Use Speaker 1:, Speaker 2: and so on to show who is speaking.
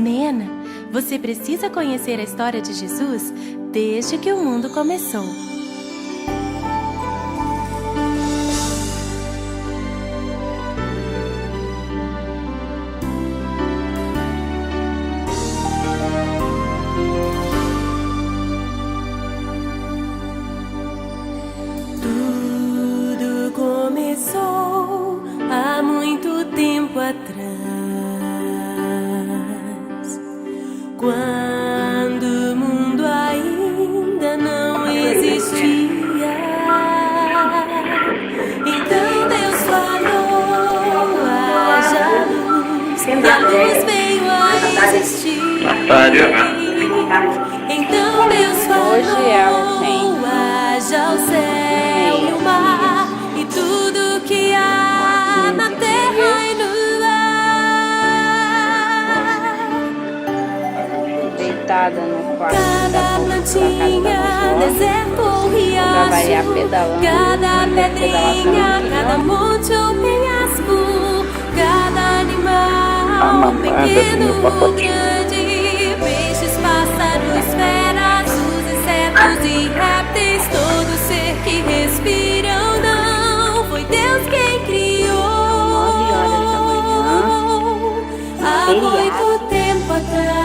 Speaker 1: Nena, você precisa conhecer a história de Jesus desde que o mundo começou. Tudo começou há muito tempo atrás, quando o mundo ainda não existia. Então Deus falou, haja luz, e a luz veio a existir. Então Deus falou, haja o céu e o mar e tudo que há na terra e no ar.
Speaker 2: Deitada no quarto
Speaker 1: Cada plantinha, deserto ou riacho, cada pedrinha, cada monte ou penhasco, cada animal, pequeno ou grande, peixes, pássaros, feras, os insetos e répteis, todo ser que respira ou não, foi Deus quem criou. Há muito tempo atrás.